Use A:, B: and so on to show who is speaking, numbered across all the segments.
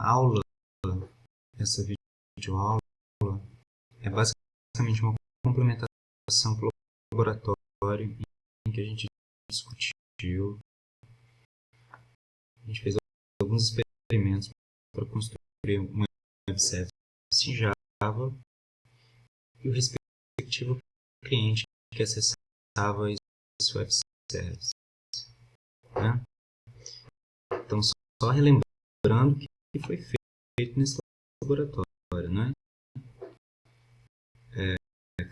A: aula, essa videoaula, é basicamente uma complementação para o laboratório em que a gente discutiu, a gente fez alguns experimentos para construir uma web service em Java e o respectivo cliente que acessava esse web service. Né? Então, só relembrando que foi feito nesse laboratório, né?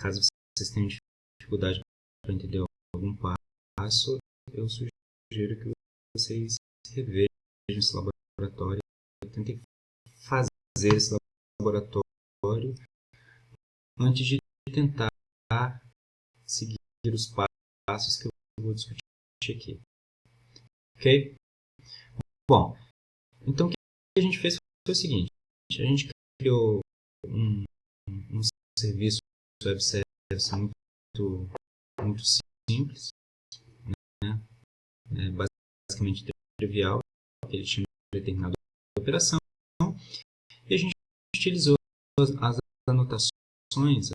A: Caso vocês tenham dificuldade para entender algum passo, eu sugiro que vocês revejam esse laboratório. Eu tentei fazer esse laboratório antes de tentar seguir os passos que eu vou discutir aqui. Ok? Bom, então o que a gente fez foi o seguinte: a gente criou um serviço web service muito simples, né? Basicamente trivial, que ele tinha determinada operação, e a gente utilizou as anotações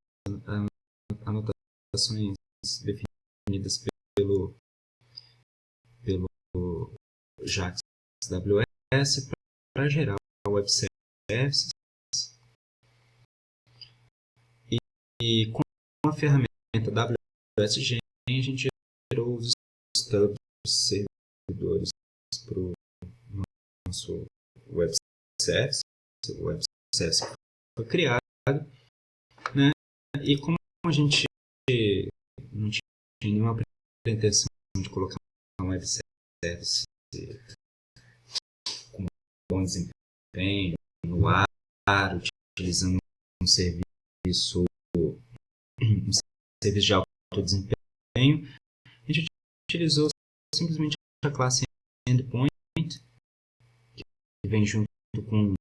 A: definidas pelo JAX AWS para gerar web services, e com a ferramenta WSGen a gente gerou os stubs servidores para o nosso web service. O web service foi criado, né? E como a gente não tinha nenhuma pretensão de colocar um web service com bom desempenho no ar, utilizando um serviço de alto desempenho, a gente utilizou simplesmente a classe endpoint, que vem junto com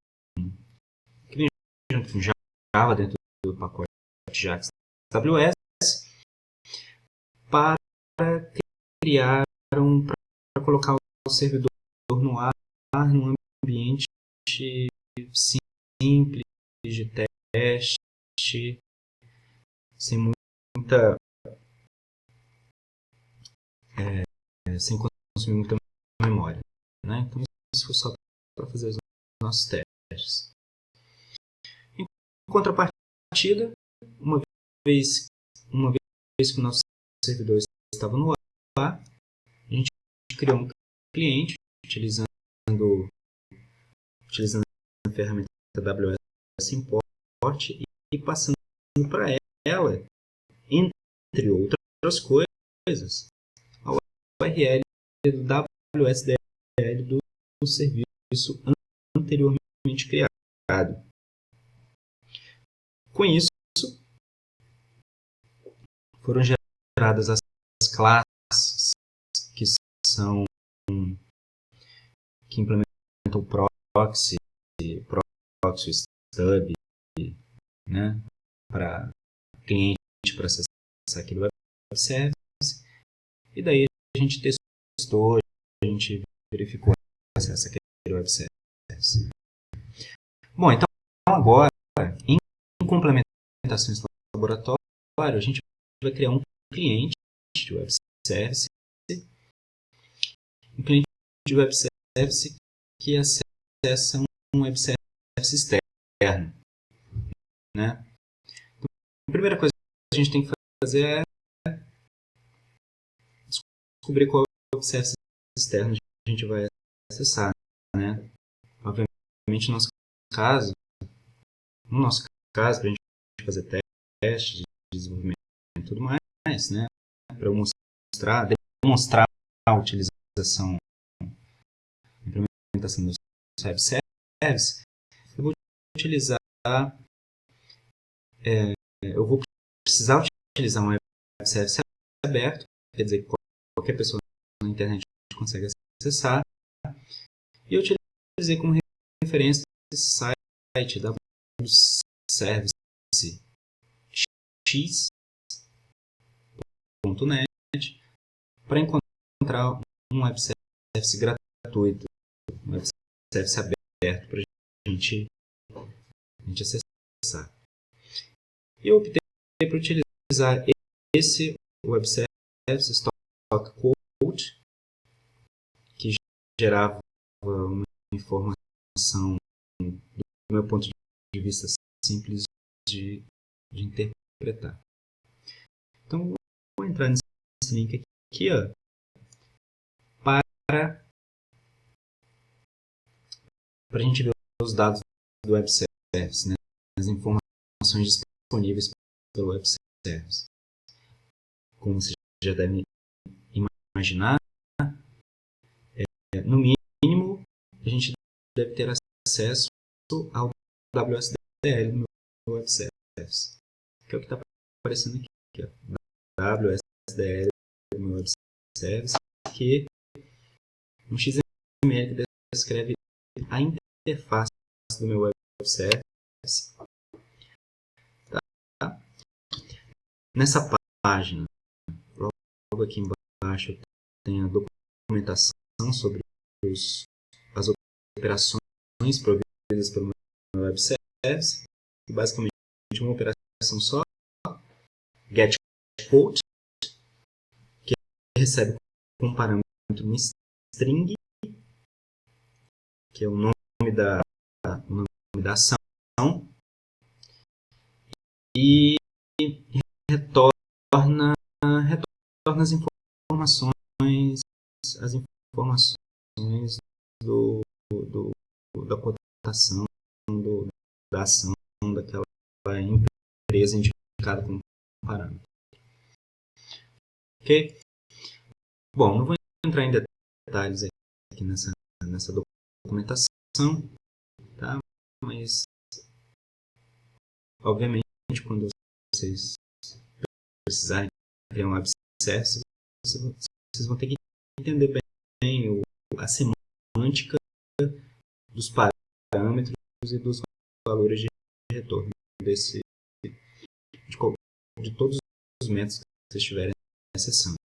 A: Java dentro do pacote JAX AWS, para criar para colocar o servidor no ar, num ambiente simples de teste, sem muita sem consumir muita memória, né? Então isso foi só para fazer os nossos testes. Em contrapartida, uma vez que o nosso servidor estava no ar, a gente criou um cliente utilizando a ferramenta AWS Import e passando para ela, entre outras coisas, a URL do WSDL do serviço anteriormente criado. Com isso, foram geradas as classes que implementam o proxy stub, né, para cliente para acessar aquele web service, e daí a gente testou, a gente verificou o acesso àquele web service. Bom, então agora, em complementação do laboratório, a gente vai criar um cliente de web service, que acessa um web service externo, né? Então, a primeira coisa que a gente tem que fazer é descobrir qual web service externo a gente vai acessar, né? Obviamente, no nosso caso, para a gente fazer testes de desenvolvimento e tudo mais, né? Para eu demonstrar a utilização, a implementação do web service, eu vou utilizar, eu vou precisar utilizar um web service aberto, quer dizer que qualquer pessoa na internet consegue acessar, e eu utilizei como referência esse site www.servicex.net para encontrar um web service gratuito, um web service para a gente acessar. E eu optei por utilizar esse Web Service Stock Quote, que gerava uma informação, do meu ponto de vista, simples de interpretar. Então, vou entrar nesse link aqui, ó, para a gente ver os dados do Web Service, né? As informações disponíveis pelo Web Service. Como vocês já devem imaginar, no mínimo, a gente deve ter acesso ao WSDL do meu Web Service, que é o que está aparecendo aqui. WSDL do meu Web Service, que é um XML que descreve a interface do meu Web Service. Tá? Nessa página, logo aqui embaixo, tem a documentação sobre as operações providas pelo meu Web Service. E basicamente, uma operação só, get quote, que recebe como parâmetro um string, que é o nome da ação, e retorna as informações da cotação da ação daquela empresa indicada como parâmetro. Ok? Bom, não vou entrar em detalhes aqui nessa documentação, tá? Mas, obviamente, quando vocês precisarem criar um web service, vocês vão ter que entender bem a semântica dos parâmetros e dos valores de retorno de todos os métodos que vocês estiverem acessando.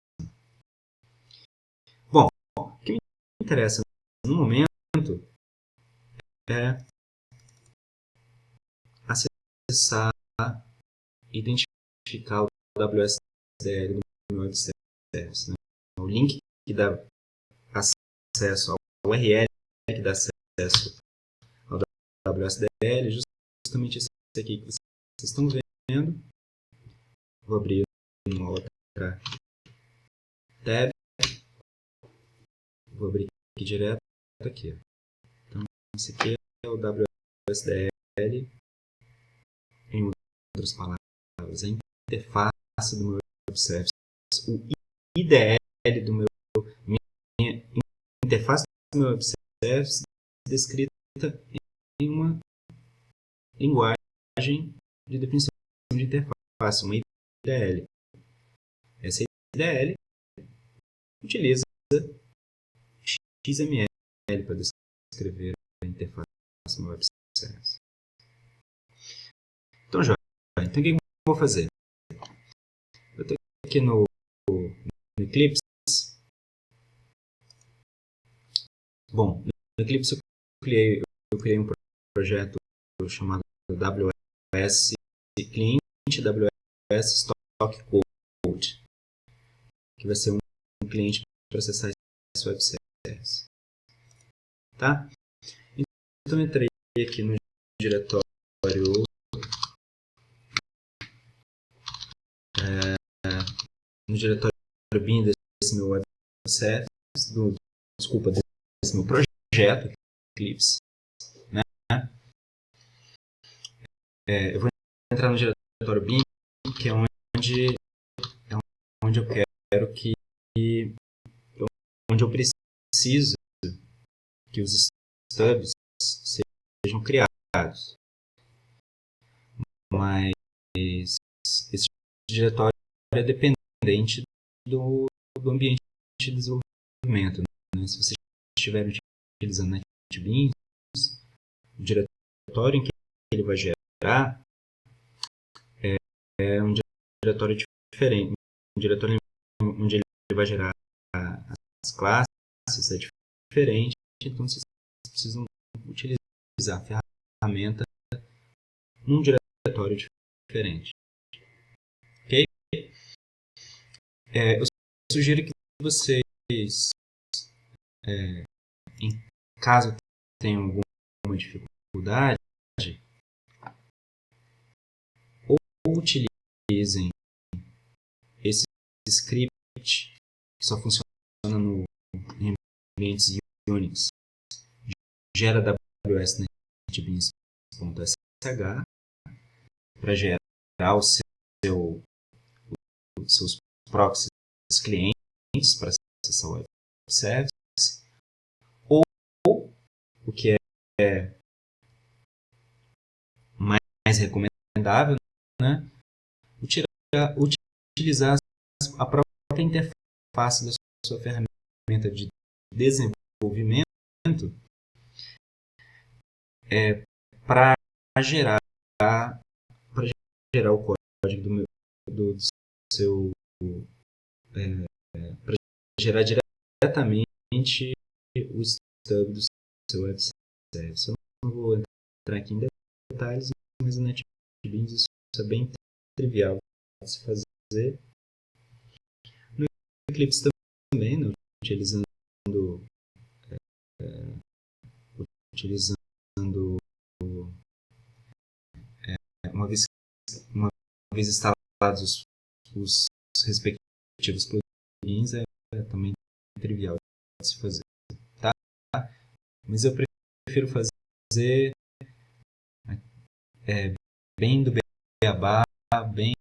A: Bom, o que me interessa no momento é acessar e identificar o WSDL do meu Web Service, né? O link que dá acesso ao URL que dá acesso ao WSDL é justamente esse aqui que vocês estão vendo. Vou abrir uma outra tab. Vou abrir aqui direto aqui. Então, esse aqui é o WSDL, em outras palavras, a interface do meu Web Service, o IDL do minha interface do meu Web Service descrita em uma linguagem de definição de interface, uma IDL. Essa IDL utiliza XML para descrever a interface do Web Service. Então, então o que eu vou fazer? Eu estou aqui no Eclipse. Bom, no Eclipse eu criei um projeto chamado WS Client, WS Stock Quote, que vai ser um cliente para acessar esse Web Service. Tá? Então, eu entrei aqui no diretório bin desse meu Web Service, desse meu projeto Eclipse, né? Eu vou entrar no diretório bin, que é onde eu quero que onde eu preciso que os stubs sejam criados. Mas esse diretório é dependente do ambiente de desenvolvimento, né? Se vocês estiverem utilizando NetBeans, o diretório em que ele vai gerar é um diretório diferente, um diretório onde ele vai gerar as classes é diferente, então vocês precisam utilizar utilizar a ferramenta num diretório diferente. Ok? Eu sugiro que vocês, em caso tenham alguma dificuldade, ou utilizem esse script que só funciona em ambientes Unix, gera AWS NetBeans.sh para gerar os seus proxies clientes para acessar o web service, ou o que é mais recomendável, né, utilizar a própria interface da sua ferramenta de desenvolvimento para gerar o código do seu para gerar diretamente o stub do seu web service. Eu não vou entrar aqui em detalhes, mas na NetBeans isso é bem trivial de se fazer. No Eclipse também, né, utilizando uma vez instalados os respectivos plugins, é também trivial de se fazer, tá? Mas eu prefiro fazer bem do beabá, bem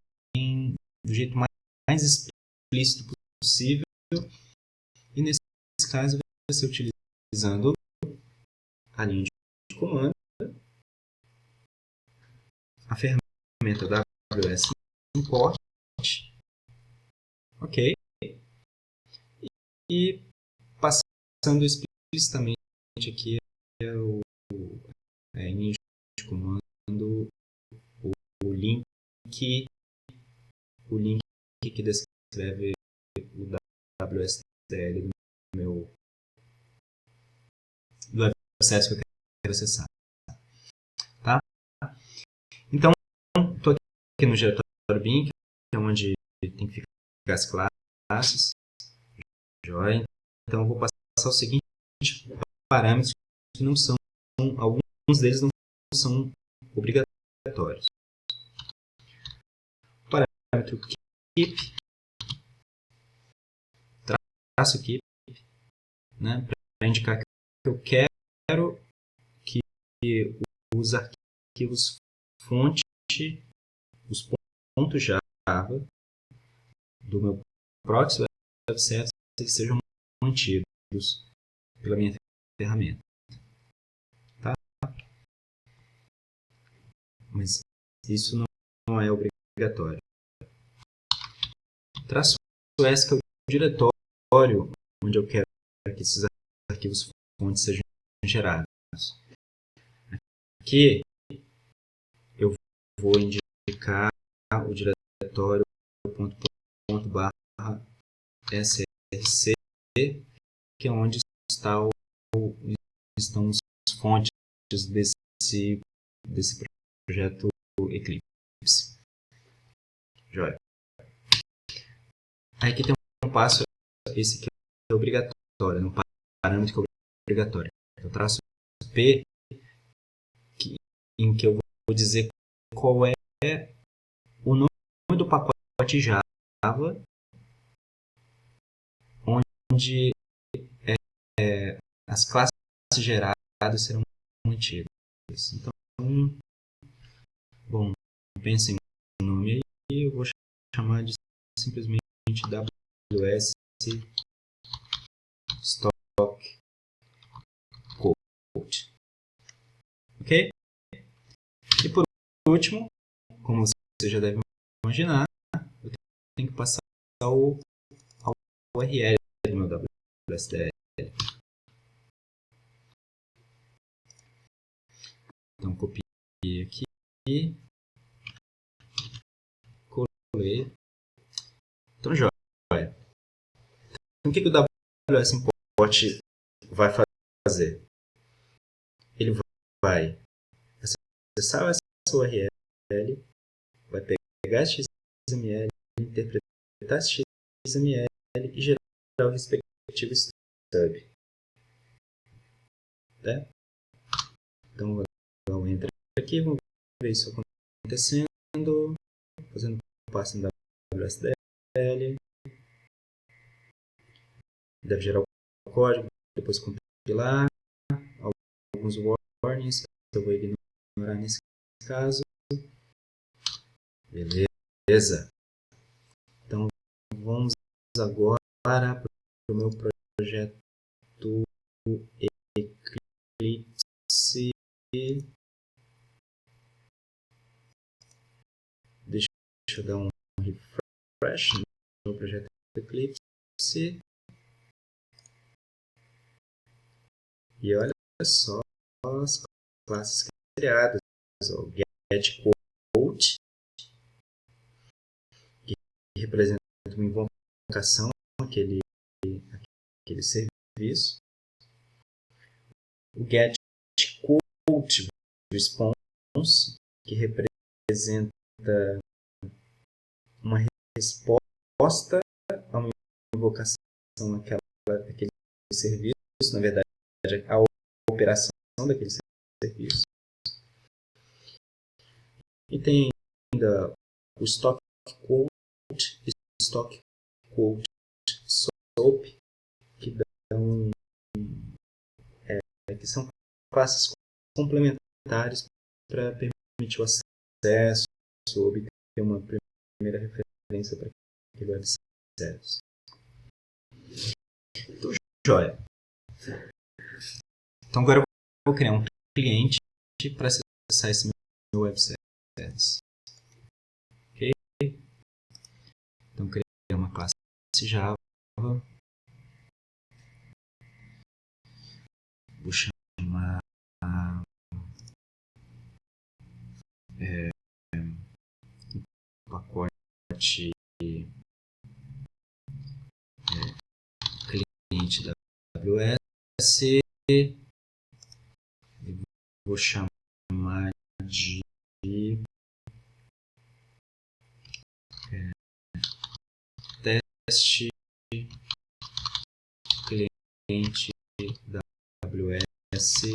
A: do jeito mais explícito possível, e nesse caso vai ser utilizando a linha de comando, a ferramenta da AWS Import, ok, e passando explicitamente aqui em linha de comando o link que descreve o WSDL do web service que eu quero acessar, tá? Então, estou aqui no diretório bin, que é onde tem que ficar as classes, joia. Então, eu vou passar o seguinte parâmetros que não são, alguns deles não são obrigatórios. O parâmetro keep, traço keep, né, para indicar que eu quero que os arquivos fonte, os pontos Java do meu proxy web service sejam mantidos pela minha ferramenta, tá? Mas isso não é obrigatório. Traço S, que é o diretório onde eu quero que esses arquivos fontes sejam gerados. Aqui eu vou indicar o diretório .src, que é onde estão as fontes desse projeto Eclipse. Joia. Aí aqui tem um passo, esse aqui é obrigatório, um parâmetro que é obrigatório. Eu traço P, em que eu vou dizer qual é o nome do pacote Java onde as classes geradas serão mantidas. Então, bom, pensem no nome aí, eu vou chamar de simplesmente AWS Stock Code. Ok? E por último, como você já deve imaginar, eu tenho que passar a URL do meu WSDL. Então, copiei aqui, colei. Então, joia. Então, o que o AWS Import vai fazer? Ele vai acessar essa URL, vai pegar esse XML, interpretar esse XML e gerar o respectivo stub. Tá? Então, vamos entrar aqui, vamos ver isso acontecendo, fazendo passo em WSDL, deve gerar o código, depois compilar, alguns warnings, que eu vou ignorar nesse caso. Beleza. Então, vamos agora para o meu projeto Eclipse. Deixa eu dar um refresh no meu projeto Eclipse. E olha só as classes criadas. O getQuote, que representa uma invocação àquele serviço. O getQuoteResponse, que representa uma resposta a uma invocação àquele serviço, na verdade, a operação daquele serviço. E tem ainda o StockQuote e StockQuoteSoap, que são classes complementares para permitir o acesso, obter uma primeira referência para aquele web service. Então, joia. Então, agora eu vou criar um cliente para acessar esse meu web service. Ok? Então, criei uma classe Java. Vou chamar pacote cliente da AWS. Vou chamar de teste cliente da AWS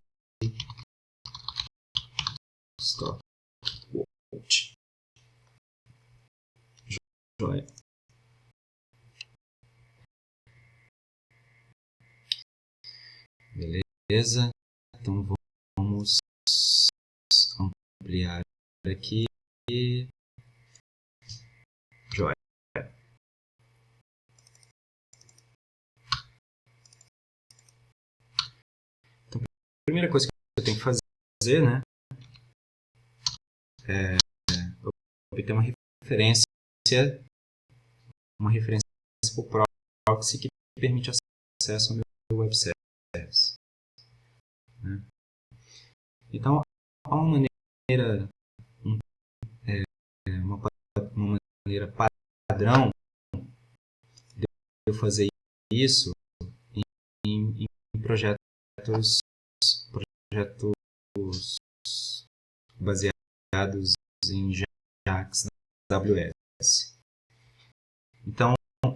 A: StockQuote. Joia. Beleza. Então vamos ampliar aqui. Joia. Então, a primeira coisa que eu tenho que fazer, né, é obter uma referência para o proxy que permite acesso ao meu web service. Né? Então, há uma maneira padrão de eu fazer isso em projetos baseados em JAX da AWS. Então, a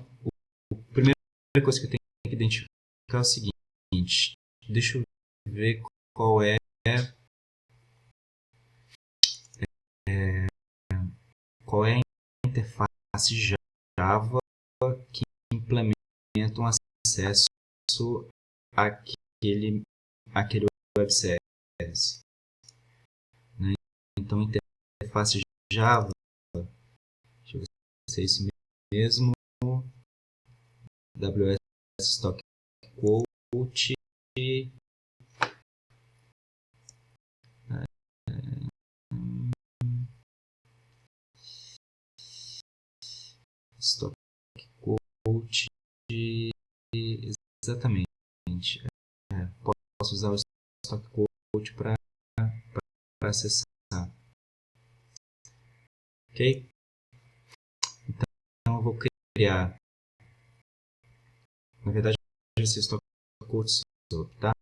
A: primeira coisa que eu tenho que identificar é o seguinte: deixa eu ver qual é a interface Java que implementa um acesso àquele web service. Né? Então, interface Java, deixa eu ver se é isso mesmo, AWS StockQuote, StockQuote, exatamente. Posso usar o StockQuote para acessar. Ok? Então eu vou criar. Na verdade, esse StockQuote, tá?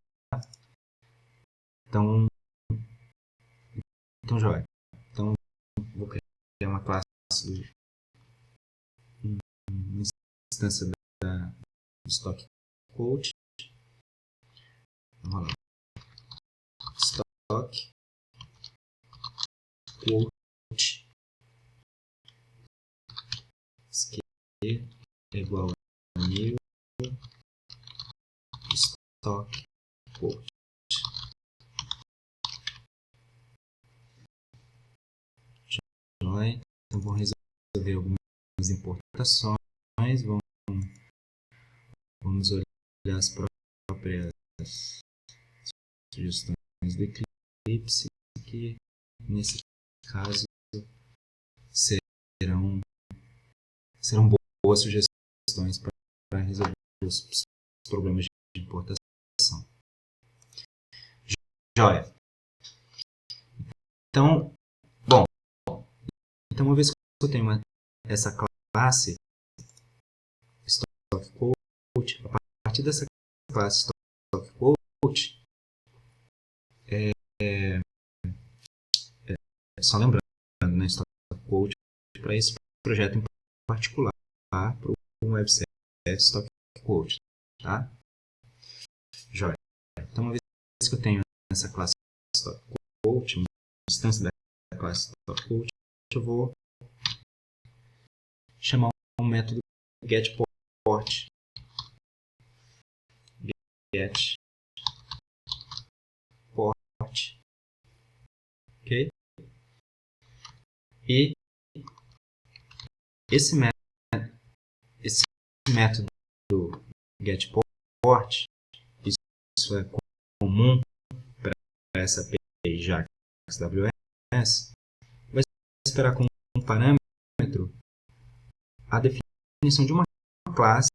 A: Então Então, joia. Então, vou criar uma classe uma instância do stock quote. Vamos lá. Stock quote scale é igual a new stock quote. Joia. Então, vou resolver algumas importações. Vamos olhar as próprias sugestões do Eclipse, que nesse caso serão boas sugestões para resolver os problemas de importação. Joia. Então, bom, então uma vez que eu tenho essa classe stock quote, a partir dessa classe stock quote, só lembrando, né, stock quote para esse projeto em particular, para o web service stock quote, tá? Joia. Então, uma vez que eu tenho essa classe stock quote, uma instância da classe stock quote, eu vou chamar um método getPort. Ok? E esse método getPort, isso é comum para essa API JAX AWS, vai esperar como um parâmetro a definição de uma classe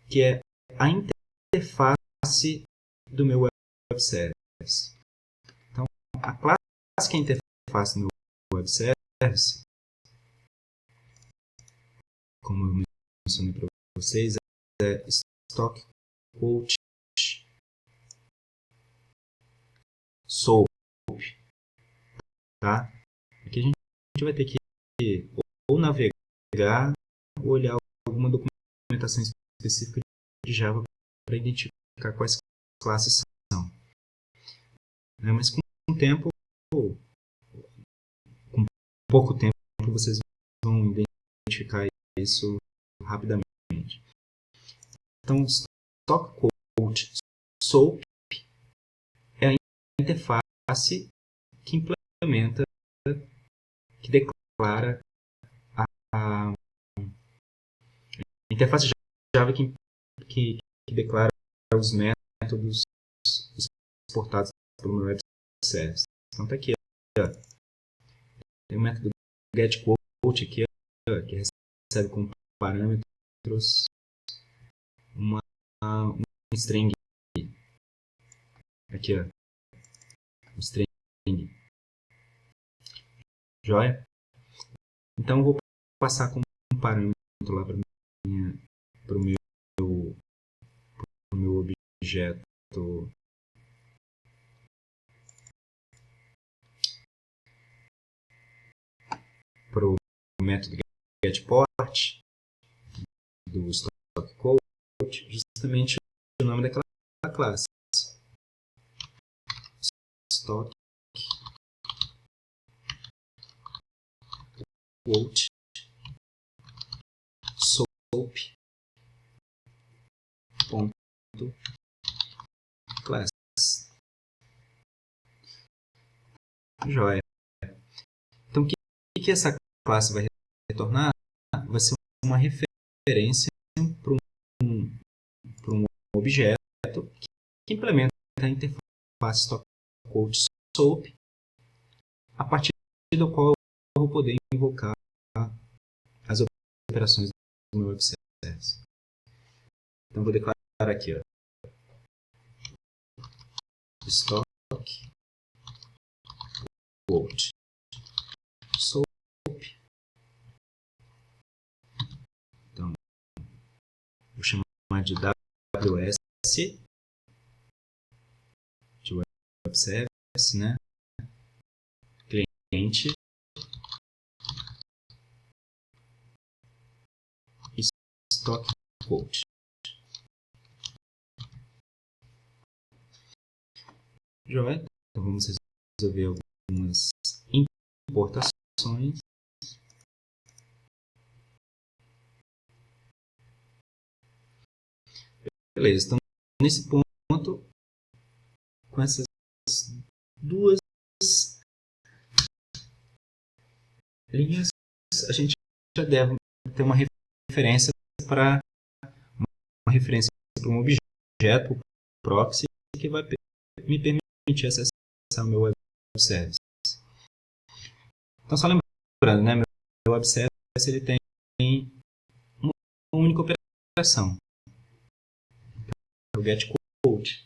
A: que é a interface do meu web service. Então, a classe que é a interface do meu web service, como eu mencionei para vocês, é stock quote soap, tá? Aqui a gente vai ter que ou navegar ou olhar alguma documentação específica de Java para identificar quais classes são. Mas com o tempo, com pouco tempo, vocês vão identificar isso rapidamente. Então, stock quote soap é a interface que implementa, que declara a interface Java que declara os métodos exportados pelo meu web service. Então está aqui, ó. Tem o método getQuote aqui, ó, que recebe como parâmetros um string aqui, ó, um string. Joia? Então eu vou passar como um parâmetro lá para o meu objeto para o método getPort do stock quote, justamente o nome daquela classe. Stock quote soap ponto class. Joia. Então, o que essa classe vai retornar? Vai ser uma referência para um objeto que implementa a interface stock quote soap, a partir do qual eu vou poder invocar as operações do meu web service. Então, vou declarar aqui, ó, stock quote soap. Então, vou chamar de WS de web service, né? e stock quote. Joia? Então vamos resolver algumas importações. Beleza, então nesse ponto, com essas duas linhas, a gente já deve ter uma referência para um objeto, um proxy, que vai me permitir acessar o meu web service. Então, só lembrando, né, meu web service ele tem uma única operação, o get quote.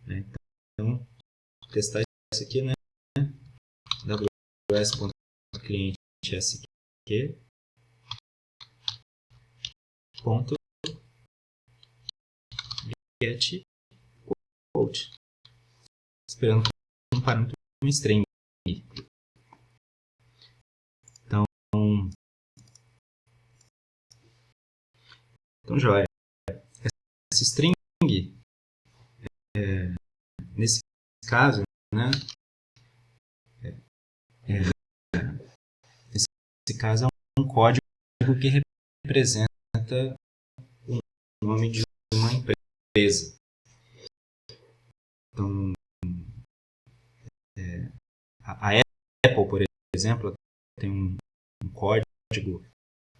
A: Então, vou testar isso aqui, né? ws.cliente sq ponto get quote, esperando um parâmetro um string. Então, joia. Essa string, nesse caso, né? Nesse caso é um código que representa o nome de uma empresa. Então, a Apple, por exemplo, tem um código.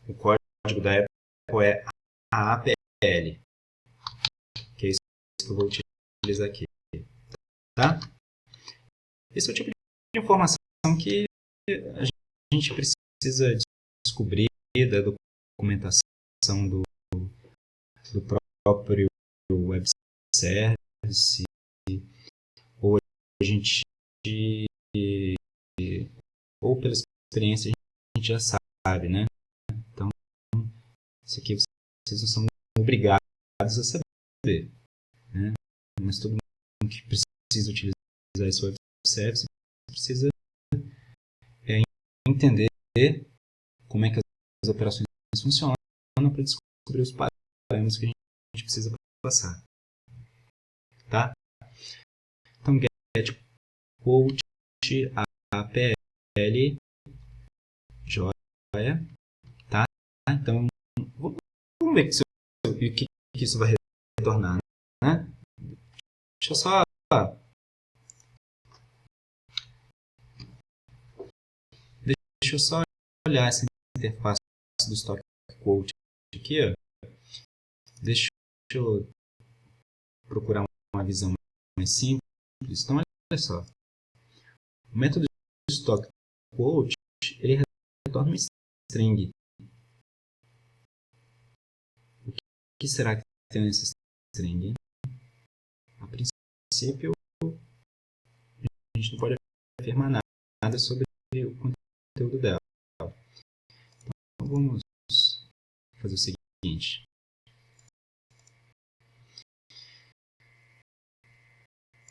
A: O código da Apple é AAPL, que é isso que eu vou utilizar aqui. Tá? Esse é o tipo de informação que a gente precisa descobrir da documentação do próprio web service, ou a gente, ou pela experiência a gente já sabe, né? Então, isso aqui vocês não são obrigados a saber, né? Mas todo mundo que precisa utilizar esse web service precisa entender como é que as operações funcionam para descobrir os parâmetros que a gente precisa passar. Tá? Então, get quote APL joia. Tá? Então, vamos ver o que isso vai retornar. Né? Deixa eu só olhar essa interface do stock quote aqui. Ó. Deixa eu procurar uma visão mais simples. Então, olha só. O método de stock quote ele retorna uma string. O que será que tem nessa string? A princípio, a gente não pode afirmar nada sobre o conteúdo dela. Então, vamos fazer o seguinte.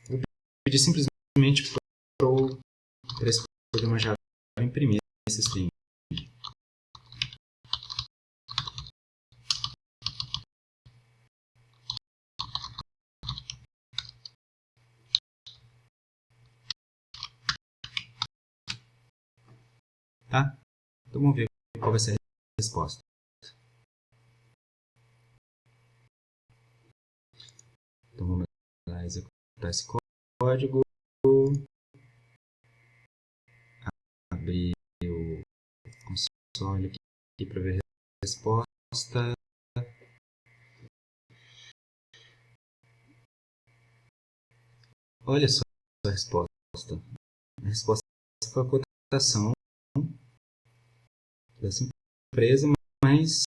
A: Vou pedir simplesmente para esse programa Java imprimir essa string. Tá? Então vamos ver qual vai ser a resposta. Então vamos lá executar esse código. Abrir o console aqui para ver a resposta. Olha só a resposta. A resposta foi a cotação dessa empresa, mas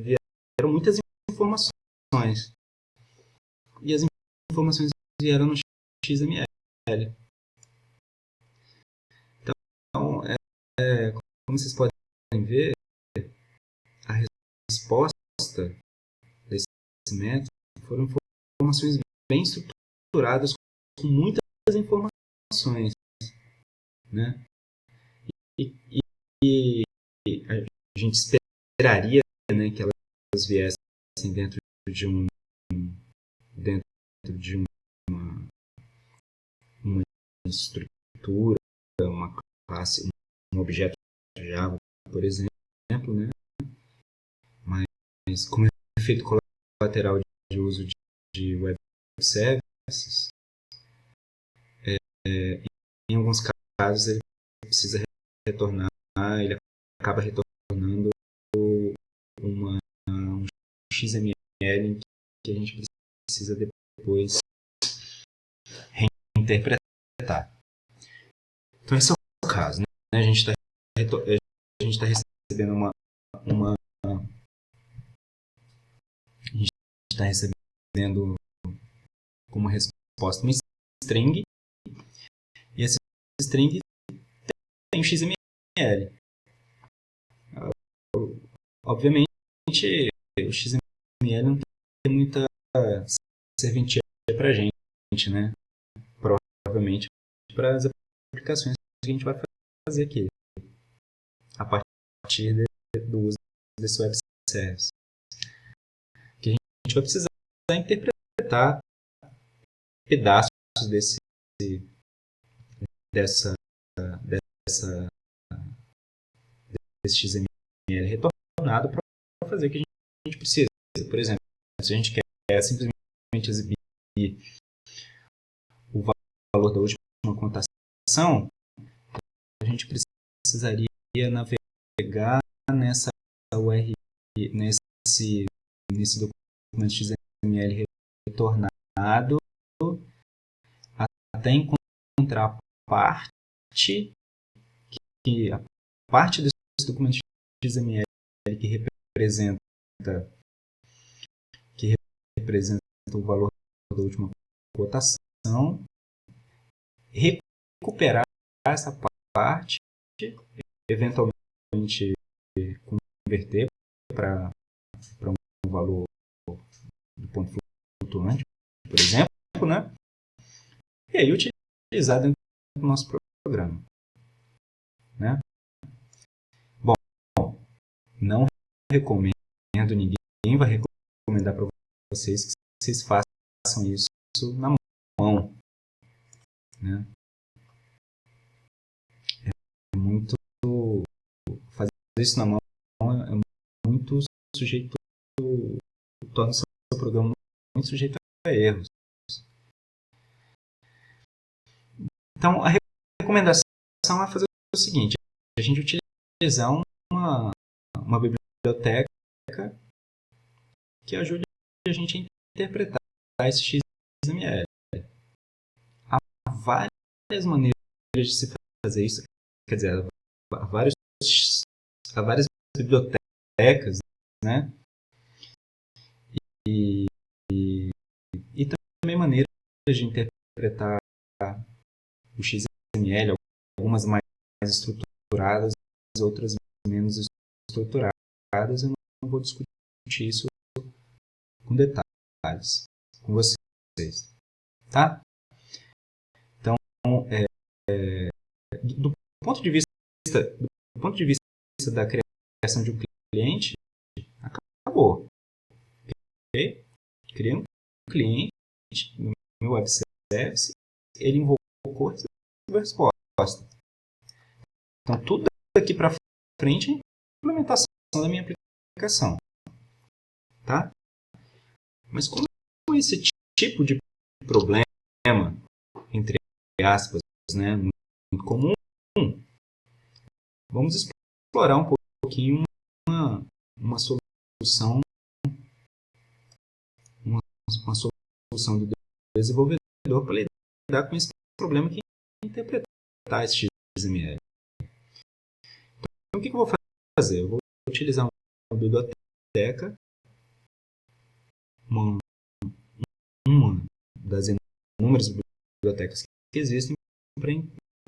A: vieram muitas informações. E as informações vieram no XML. Então, como vocês podem ver, a resposta desse método foram informações bem estruturadas, com muitas informações. informações, né? E a gente esperaria, né, que elas viessem dentro de uma estrutura, uma classe, um objeto Java, por exemplo, né? Mas como efeito colateral de uso de web services, em alguns casos ele precisa retornar, ele acaba retornando um XML que a gente precisa depois reinterpretar. Então esse é o caso, né? A gente está recebendo a gente está recebendo como resposta uma string, e essa string tem um XML. Obviamente, o XML não tem muita serventia para a gente, né? Provavelmente para as aplicações que a gente vai fazer aqui, a partir do uso desse web service. Que a gente vai precisar interpretar pedaços desse XML retornado para fazer o que a gente precisa. Por exemplo, se a gente quer simplesmente exibir o valor da última cotação, a gente precisaria navegar nessa URL, nesse documento XML retornado até encontrar a parte desse documento XML que representa o valor da última cotação, recuperar essa parte, eventualmente converter para um valor do ponto flutuante, por exemplo, né? E aí utilizar dentro do nosso programa, né? Bom, não recomendo, ninguém vai recomendar para vocês que vocês façam isso na mão, né? É muito, fazer isso na mão é muito sujeito, torna o seu programa muito sujeito a erros. Então, a recomendação é fazer o seguinte: a gente utilizar uma biblioteca que ajude a gente a interpretar esse XML. Há várias maneiras de se fazer isso, quer dizer, há várias bibliotecas, né? E também maneiras de interpretar o XML, algumas mais estruturadas, outras menos estruturadas. Eu não vou discutir isso com detalhes com vocês, tá? Então, do ponto de vista da criação de um cliente, acabou. Okay? Criei um cliente no meu web service, ele invocou a resposta. Então, tudo daqui para frente é implementação da minha aplicação, tá? Mas como esse tipo de problema, entre aspas, né, muito comum, vamos explorar um pouquinho uma solução do desenvolvedor para lidar com esse problema, que é interpretar esse XML. Então, o que eu vou fazer? Eu vou utilizar uma biblioteca, uma das inúmeras bibliotecas que existem para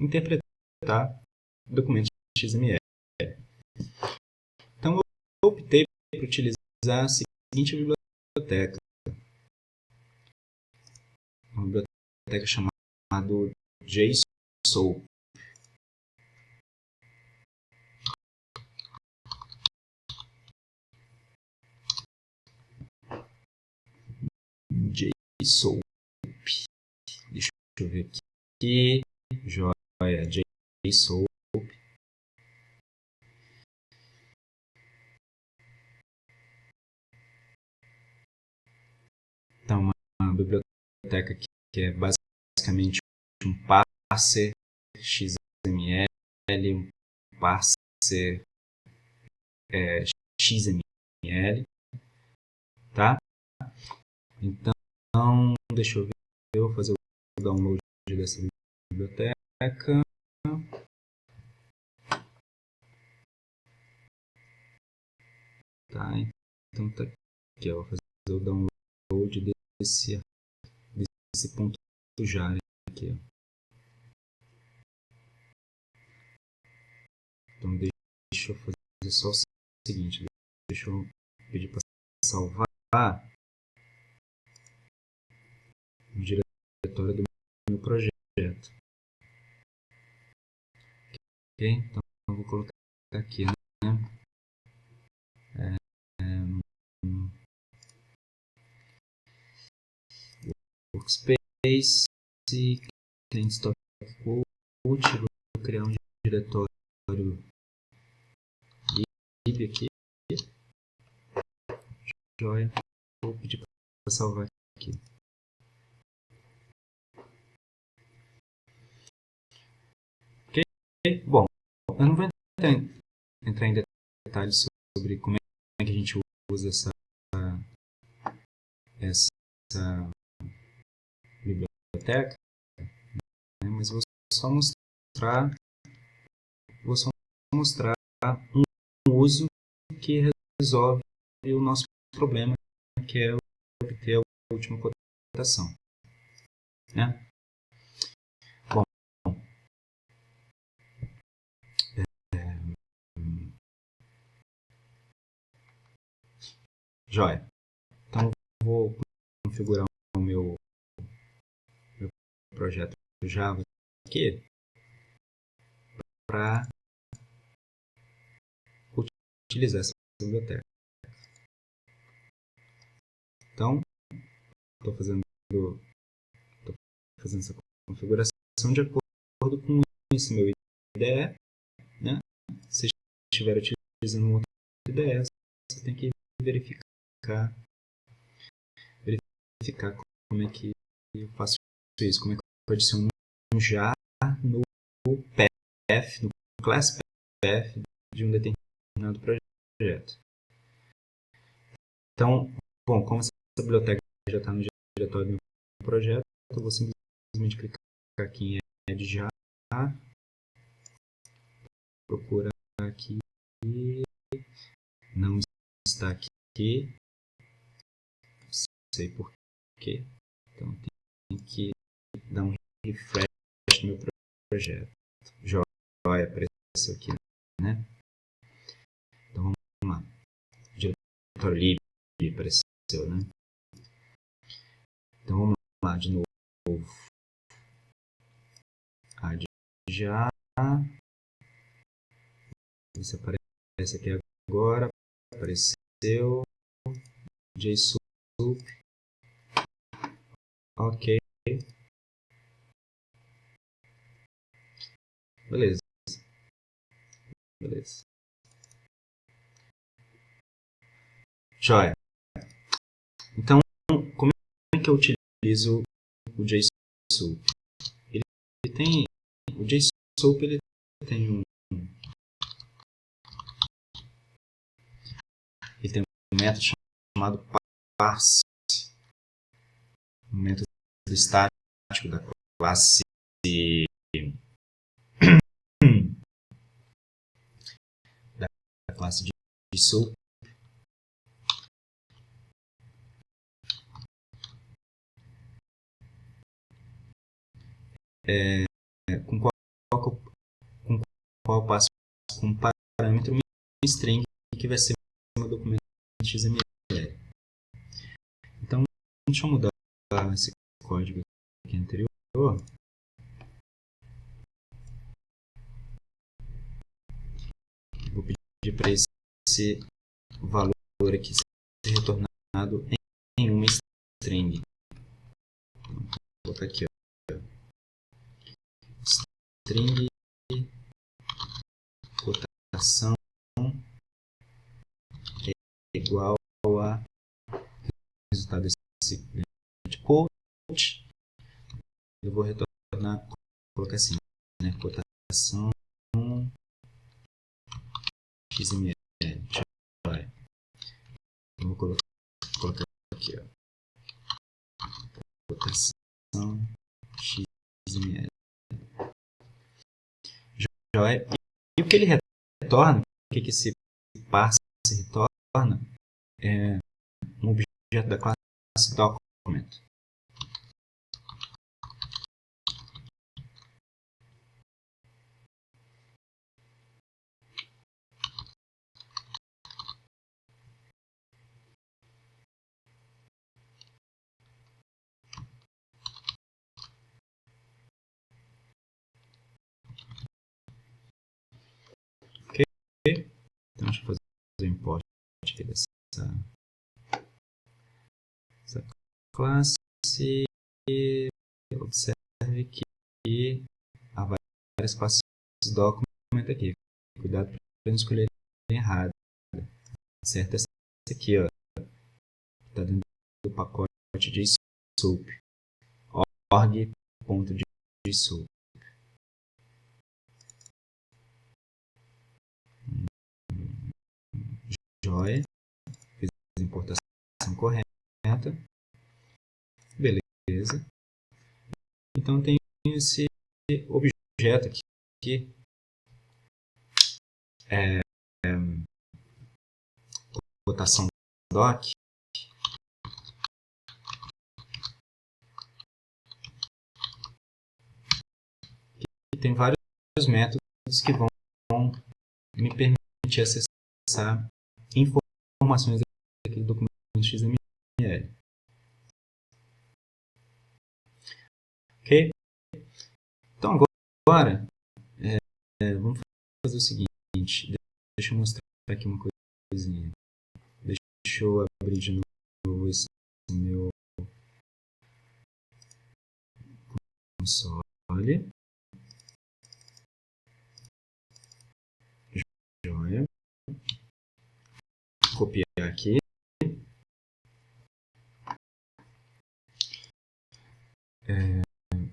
A: interpretar documentos XML. Então, eu optei por utilizar a seguinte biblioteca. Uma biblioteca chamada JSON JSOAP. JSOAP. Deixa eu ver aqui. Joia, JSOAP. Então, uma biblioteca que é basicamente um parser XML, um parser XML, tá? Então, deixa eu ver, eu vou fazer o download dessa biblioteca. Tá, então tá aqui, eu vou fazer o download desse ponto jar aqui, ó. Então deixa eu fazer só o seguinte, deixa eu pedir para salvar no diretório do meu projeto. Ok? Então eu vou colocar aqui, né? Workspace, client stock quote, vou criar um diretório lib aqui, joia, vou pedir para salvar aqui. Ok? Bom, eu não vou entrar em detalhes sobre como é que a gente usa essa biblioteca, né? Mas vou só mostrar um uso que resolve o nosso problema, que é obter a última cotação, né? Bom, joia. Então vou configurar o meu projeto Java aqui para utilizar essa biblioteca. Então, estou fazendo essa configuração de acordo com esse meu IDE, né? Se estiver utilizando um outro IDE, você tem que verificar como é que eu faço isso, como é que eu adiciono um jar no path, no class path de um determinado projeto. Então, bom, como essa biblioteca já está no diretório do meu projeto, eu vou simplesmente clicar aqui em Add Jar, procurar aqui, não está aqui, não sei porquê, então tem que dar um refresh no meu projeto. Joia, apareceu aqui, né? Então vamos lá, diretório lib apareceu, né? Então vamos lá de novo. Add Jar. Isso aparece aqui agora. Apareceu. JSOAP. Ok. Beleza. Joia. Então, como é que eu utilizo o JSOAP? Ele tem, o JSOAP ele tem um método chamado parse, um método estático da classe JSOAP. Com qual eu passo com um parâmetro string que vai ser uma documento XML. Então, deixa eu mudar esse código aqui anterior. para esse valor aqui ser retornado em uma string. Vou colocar aqui, ó. String cotação é igual a resultado desse quote. Eu vou retornar, colocar assim, né? Cotação XML. Eu vou colocar aqui, ó. Cotação XML. Joia. E o que ele retorna, o que esse parse retorna, é um objeto da classe document. Ok? Então, deixa eu fazer o import aqui dessa classe. Observe que há várias classes document aqui. Cuidado para não escolher errado. Certo? Essa aqui, ó, está dentro do pacote de SOAP. org.gsoup. Joia. Fiz a importação correta. Beleza. Então tem esse objeto aqui é cotação doc. E tem vários métodos que vão me permitir acessar informações daquele documento XML. Ok? Então agora vamos fazer o seguinte. Deixa eu mostrar aqui uma coisinha. Deixa eu abrir de novo esse meu console. Joia. Copiar aqui.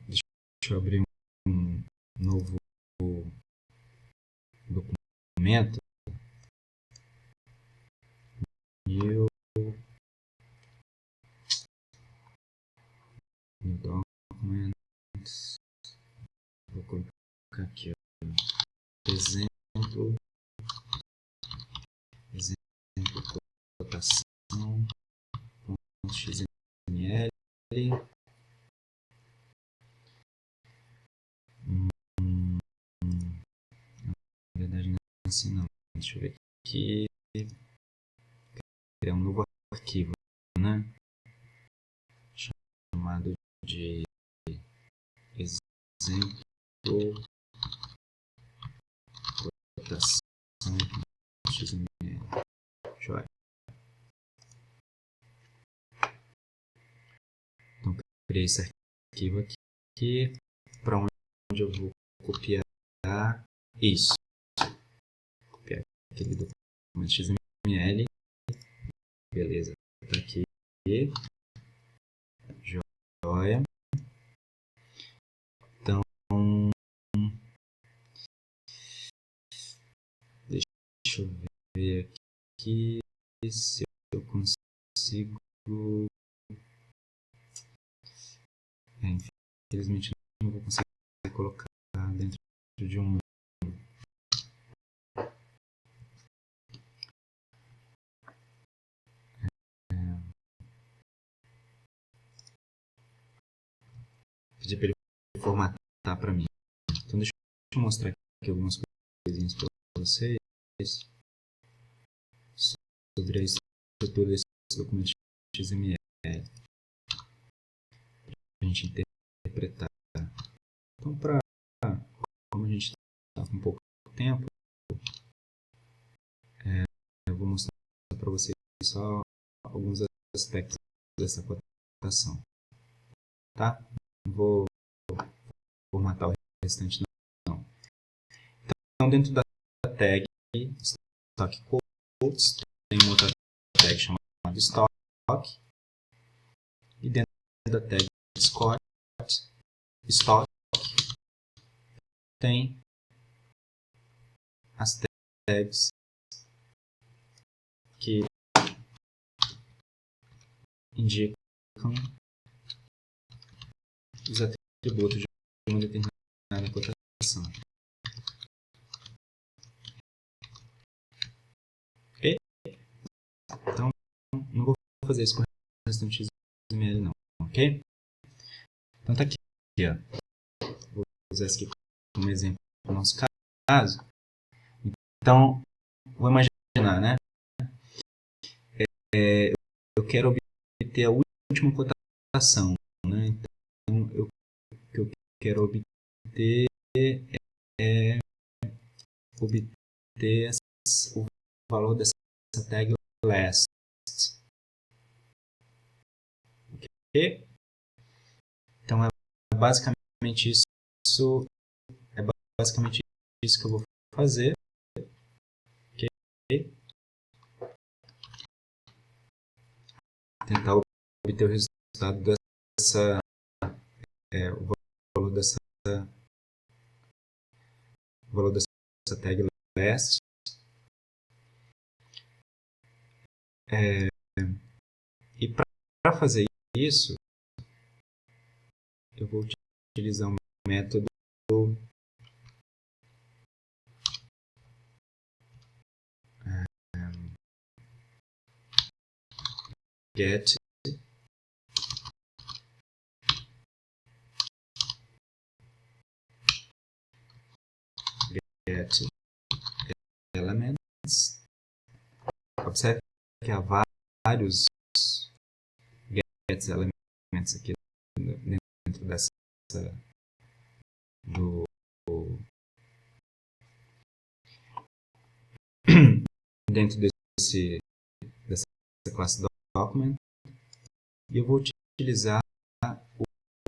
A: Deixa eu abrir um novo documento. New documents. Vou colocar aqui, ó. Exemplo cotação .xml. Na verdade não é assim não. Deixa eu ver aqui. Criar um novo arquivo, né? Chamado de exemplo cotação XML. Joia. Então, criei esse arquivo aqui. Para onde eu vou copiar isso. Copiar aquele documento XML. Beleza. Tá aqui. Joia. Então, deixa eu ver aqui se eu consigo. Infelizmente não vou conseguir colocar dentro de um. Pedir para ele formatar para mim. Então deixa eu mostrar aqui algumas coisinhas para vocês sobre a estrutura desse documento XML para a gente interpretar. Então, como a gente está com pouco tempo, para vocês só alguns aspectos dessa cotação, tá? Não vou formatar o restante não. Então, dentro da tag stock quotes, tem uma outra tag chamada stock, e dentro da tag stock tem as tags que indicam os atributos de uma determinada cotação. Ok? Então, não vou fazer isso com o restante XML não, ok? Então tá aqui, ó. Vou usar isso aqui como exemplo no nosso caso. Então, vou imaginar, né? Eu quero obter a última cotação, né? Então, o que eu quero obter é obter o valor dessa tag last. Ok? Então, é basicamente isso que eu vou fazer. Ok? Tentar obter o resultado dessa o valor dessa tag last. E para fazer isso, eu vou utilizar um método get elements. Observe que há vários get elements aqui dentro dessa dentro dessa classe document, e eu vou utilizar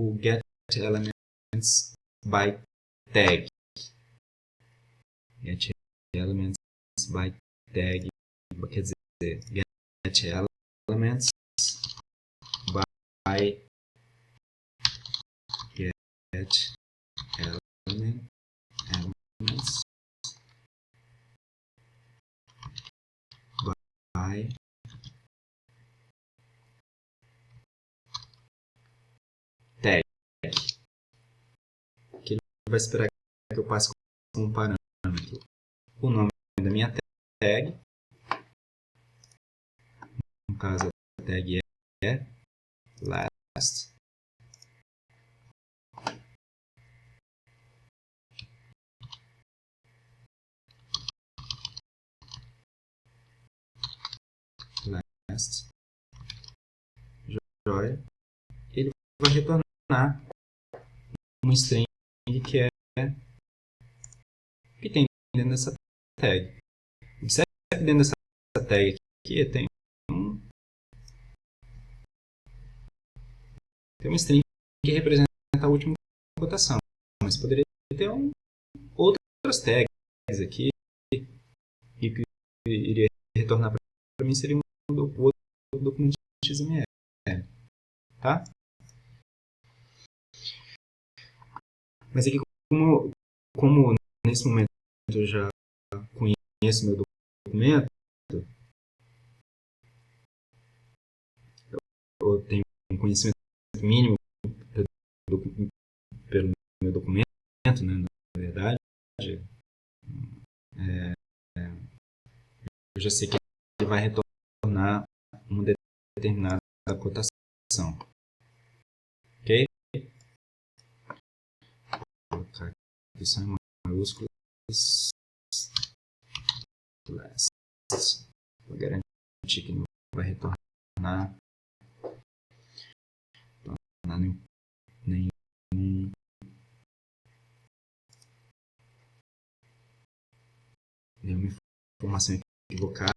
A: o get elements by tag. Get elements by tag, quer dizer, get elements by get elements by tag. Que ele vai esperar que eu passe como um parâmetro o nome da minha tag, no caso a tag é last, joia, ele vai retornar um string que tem dentro dessa tag. Observe que dentro dessa tag aqui tem uma string que representa a última cotação, mas poderia ter outras tags aqui, e o que iria retornar para mim seria outro documento XML, tá? Mas aqui, como nesse momento eu já conheço meu documento, eu tenho um conhecimento mínimo pelo meu documento, né, na verdade, eu já sei que ele vai retornar uma determinada cotação. Ok? Vou colocar aqui só em maiúsculas. Vou garantir que não vai retornar nenhuma informação equivocada.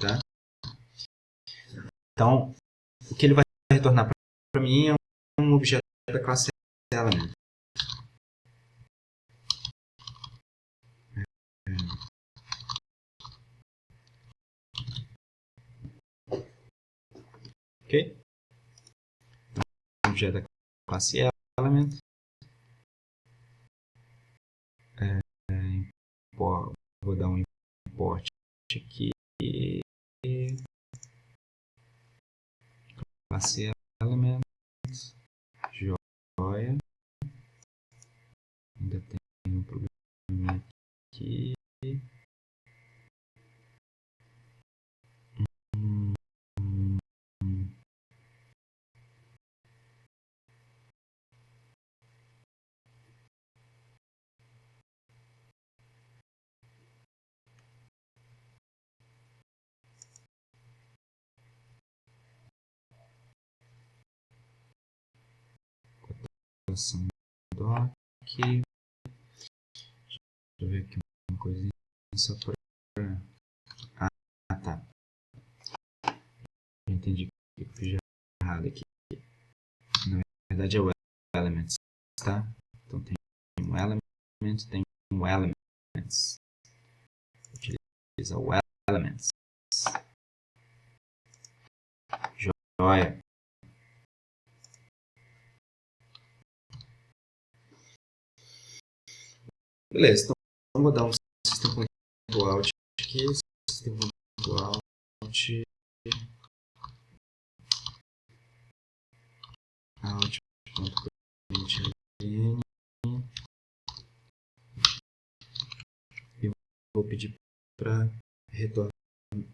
A: tá? Então, o que ele vai retornar para mim é um objeto da classe element. Ok? Então, objeto da classe element. Vou dar um import aqui. Classe element. Joia. Ainda tem um problema aqui. Doc. Deixa eu ver aqui uma coisinha só para. Ah, tá. Eu entendi que eu fiz errado aqui. Na verdade é o elements, tá? Então tem um element, tem um elements. Utiliza o elements. Joia. Beleza, então vou dar um system.out aqui. System.out. Out.println. E vou pedir para retornar,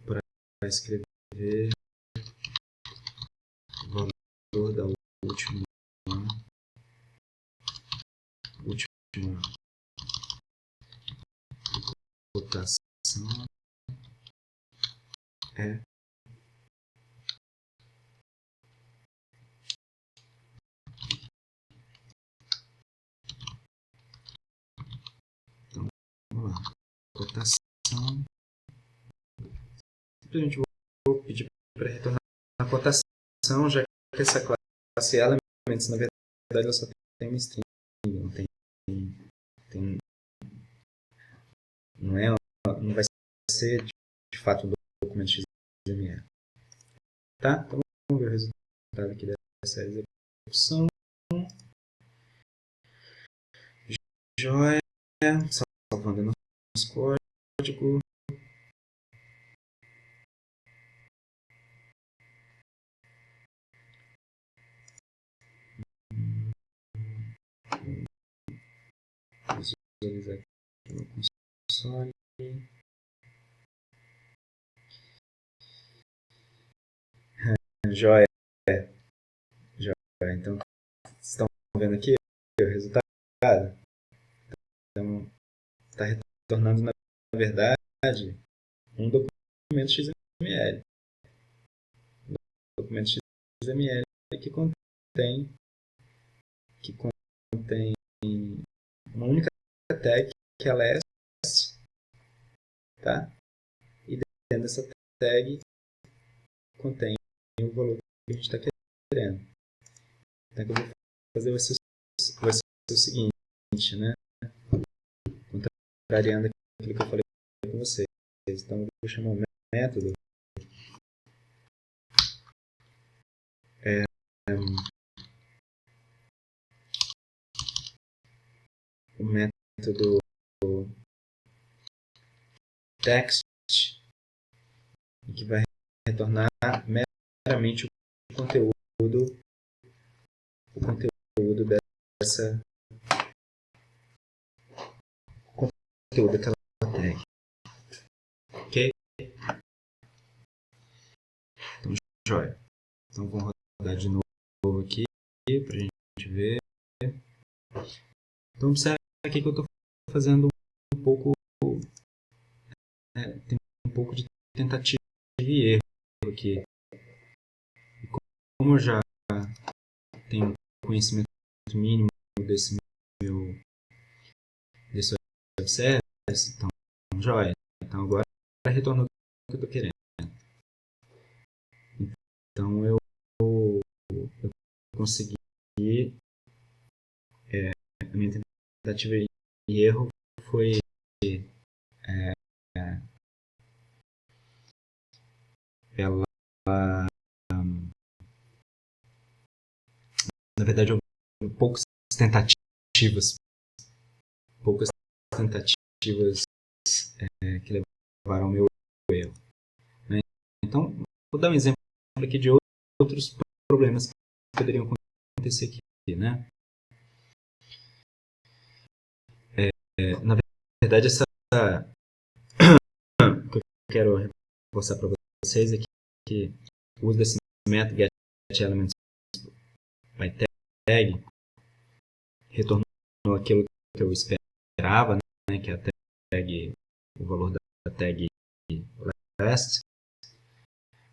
A: para escrever o valor da última cotação é então vamos lá, cotação, simplesmente vou pedir para retornar a cotação, já que essa classe elements na verdade ela só tem uma string, não tem não vai ser de fato um documento XML, tá? Então vamos ver o resultado aqui dessa execução. Joia, salvando nosso código. Visualizar aqui no console. Joia. Joia. Então, vocês estão vendo aqui o resultado? Então, está retornando, na verdade, um documento XML. Um documento XML que contém uma única tag, que é last, tá? E dentro dessa tag contém o valor que a gente está querendo. Então, o que eu vou fazer vai ser o seguinte, né? Contrariando aquilo que eu falei com vocês. Então, eu vou chamar o método o método text, que vai retornar meramente o conteúdo dessa conteúdo daquela tag. Ok? Então, joia. Então, vamos rodar de novo aqui para a gente ver. Então, observe aqui que eu estou fazendo um pouco, tem um pouco de tentativa e erro aqui. E como eu já tenho conhecimento mínimo desse web service, então, joia. Então, agora retornou o que eu estou querendo. Então eu consegui, a minha tentativa e erro foi ela, na verdade, houve tentativas, poucas tentativas que levaram ao meu erro. Né? Então, vou dar um exemplo aqui de outros problemas que poderiam acontecer aqui, né? Na verdade, o que eu quero reforçar para vocês é que o uso desse método getElements by tag retornou aquilo que eu esperava, né? Que é a tag, o valor da tag last,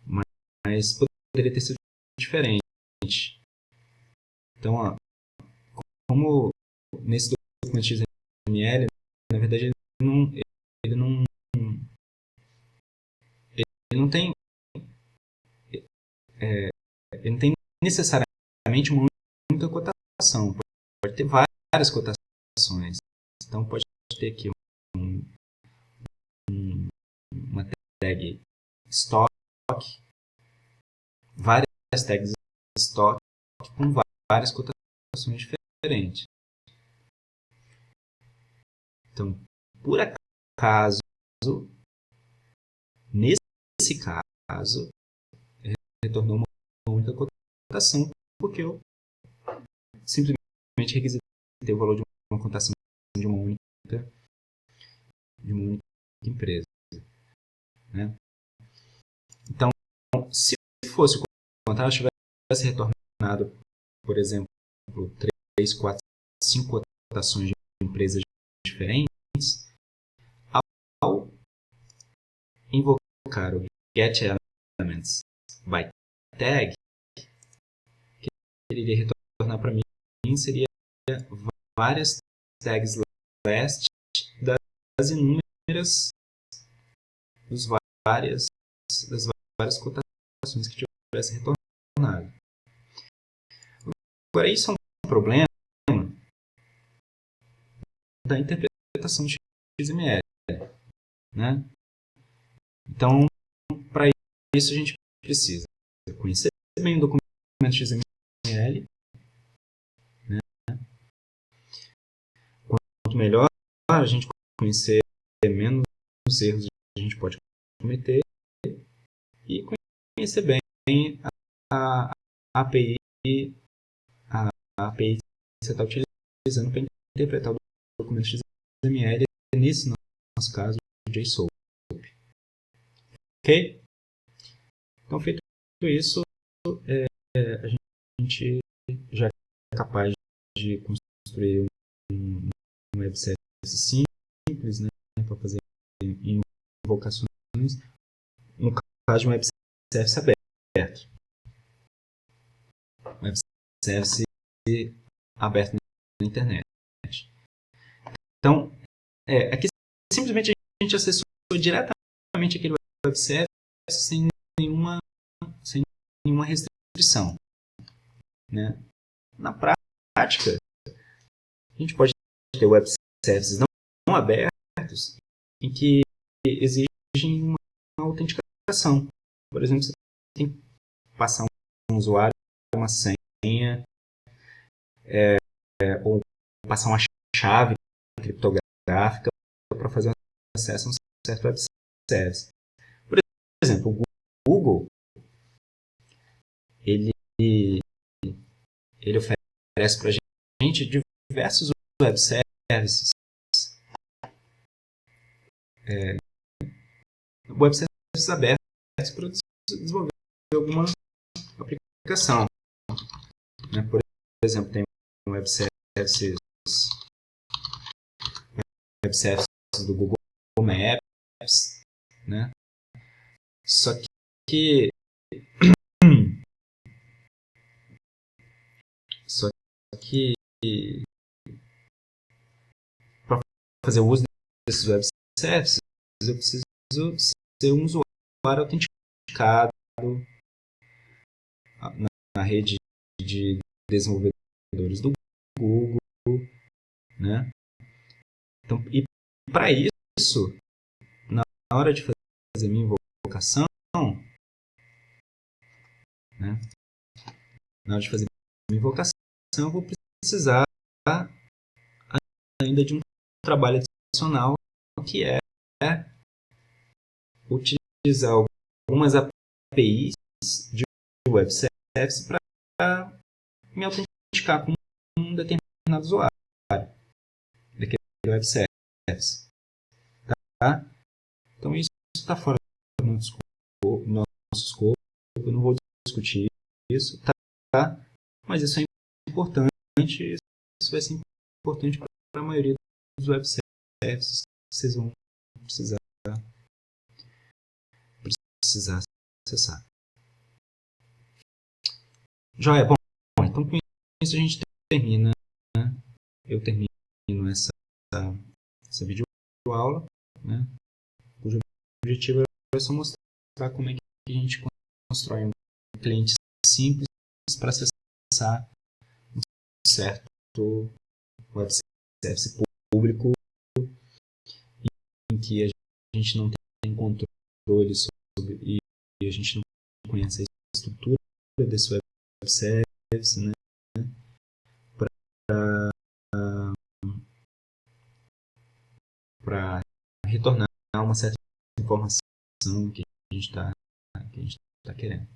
A: mas poderia ter sido diferente. Então, ó, como nesse documento XML, na verdade ele não, ele não tem ele não tem necessariamente uma única cotação. Pode ter várias cotações. Então pode ter aqui uma tag stock, várias tags stock com várias cotações diferentes. Então, por acaso, nesse caso, retornou uma única cotação, porque eu simplesmente requisitei o valor de uma cotação de uma única empresa. Né? Então, se fosse o contrário, tivesse retornado, por exemplo, 3, 4, 5 cotações de empresas diferentes, ao invocar o getElements by tag, que ele iria retornar para mim seria várias tags last das inúmeras das várias cotações que tivesse retornado. Agora, isso é um problema da interpretação de XML. Né? Então, para isso a gente precisa conhecer bem o documento XML. Né? Quanto melhor a gente conhecer, menos erros a gente pode cometer e conhecer bem a API, a API que você está utilizando para interpretar o documento XML, nesse nosso caso, o JSOAP. Ok? Então, feito isso, a gente já é capaz de construir um web service simples, né, para fazer invocações, no caso de um web service aberto. Web service aberto na internet. Então, aqui simplesmente a gente acessou diretamente aquele web service sem nenhuma restrição. Né? Na prática, a gente pode ter web services não abertos em que exigem uma autenticação. Por exemplo, você tem que passar um usuário, uma senha, ou passar uma chave criptográfica para fazer um acesso a um certo web service. Por exemplo, o Google ele oferece para a gente diversos web services. Web services abertos para desenvolver alguma aplicação. Né? Por exemplo, tem web services do Google Maps, né? Só que para fazer o uso desses web services, eu preciso ser um usuário autenticado na rede de desenvolvedores do Google, né? Então, e para isso, na hora de fazer minha invocação, né? Na hora de fazer minha invocação, eu vou precisar ainda de um trabalho adicional, que é utilizar algumas APIs de web service para me autenticar com um determinado usuário daquele web service. Tá? Então isso está fora do nosso escopo, eu não vou discutir isso, tá? Mas isso é importante, isso vai ser importante para a maioria dos web services que vocês vão precisar acessar. Joia, bom, então com isso a gente termina, né? Eu termino essa videoaula, né? Cujo objetivo é só mostrar como é que a gente constrói um cliente simples para acessar um certo web service público em que a gente não tem controle sobre e a gente não conhece a estrutura desse web service, né? Para retornar uma certa informação que a gente está querendo.